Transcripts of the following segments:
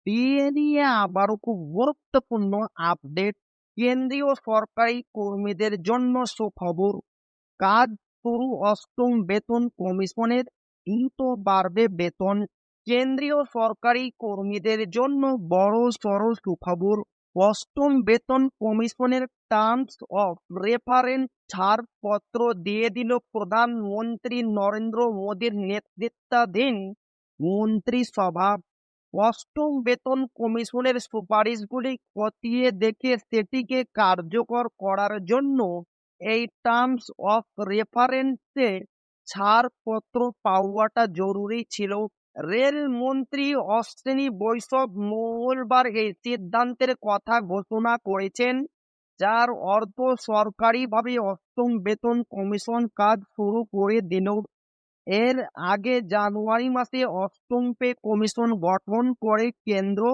বিয়ে নিয়ে আবারও খুব গুরুত্বপূর্ণ আপডেট। কেন্দ্রীয় সরকারি কর্মীদের জন্য সুখবর। কাজ শুরু অষ্টম বেতন কমিশনের, দ্রুত বাড়বে বেতন। কেন্দ্রীয় সরকারি কর্মীদের জন্য বড় সড় সুখবর। অষ্টম বেতন কমিশনের টার্মস অফ রেফারেন্স ছাড়পত্র দিয়ে দিল প্রধানমন্ত্রী নরেন্দ্র মোদীর নেতৃত্বাধীন মন্ত্রিসভা। অষ্টম বেতন কমিশনের সুপারিশগুলি খতিয়ে দেখে সেটিকে কার্যকর করার জন্য এই টার্মস অফ রেফারেন্সে ছাড়পত্র পাওয়াটা জরুরি ছিল। রেলমন্ত্রী অশ্বিনী বৈষ্ণব মঙ্গলবার এই সিদ্ধান্তের কথা ঘোষণা করেছেন, যার অর্থ সরকারিভাবে অষ্টম বেতন কমিশন কাজ শুরু করে দিল। এর আগে জানুয়ারি মাসে অষ্টম পে কমিশন গঠন করে কেন্দ্র।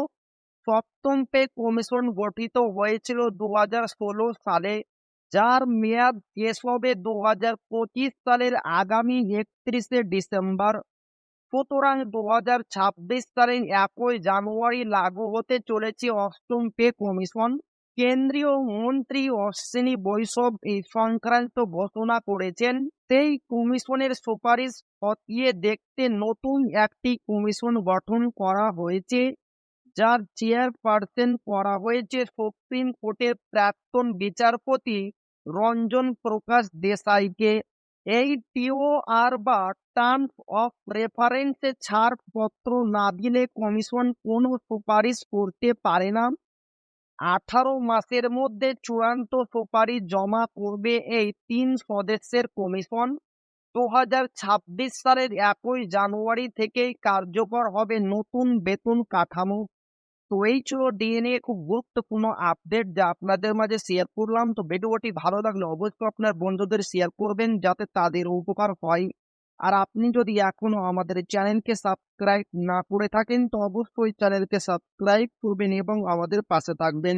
সপ্তম পে কমিশন গঠিত হয়েছিল 2016 সালে, যার মেয়াদ শেষ হবে 2025 সালের আগামী 31শে ডিসেম্বর। সুতরাং 2026 সালের 1 জানুয়ারি লাগু হতে চলেছে অষ্টম পে কমিশন। কেন্দ্রীয় মন্ত্রী অশ্বিনী বৈষ্ণব এই সংক্রান্ত ঘোষণা করেছেন। সেই কমিশনের সুপারিশ খতিয়ে দেখতে নতুন একটি কমিশন গঠন করা হয়েছে, যার চেয়ারপারসন করা হয়েছে সুপ্রিম কোর্টের প্রাক্তন বিচারপতি রঞ্জন প্রকাশ দেসাইকে। এই টিওআর বা টার্মস অফ রেফারেন্সে ছাড়পত্র না দিলে কমিশন কোনো সুপারিশ করতে পারে না। 18 মাসের মধ্যে চূড়ান্ত সুপারিশ জমা করবে এই 3 সদস্যের কমিশন। 2026 সালের 1 জানুয়ারি থেকেই কার্যকর হবে নতুন বেতন কাঠামো। তো এই ছিল ডিএনএ খুব গুরুত্বপূর্ণ আপডেট যা আপনাদের মাঝে শেয়ার করলাম। তো ভিডিওটি ভালো লাগলে অবশ্যই আপনার বন্ধুদের শেয়ার করবেন যাতে তাদের উপকার হয়। আর আপনি যদি এখনো আমাদের চ্যানেলকে সাবস্ক্রাইব না করে থাকেন তো অবশ্যই চ্যানেলকে সাবস্ক্রাইব করবেন এবং আমাদের পাশে থাকবেন।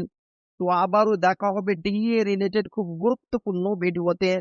তো আবারও দেখা হবে ডিএ রিলেটেড খুব গুরুত্বপূর্ণ ভিডিওতে।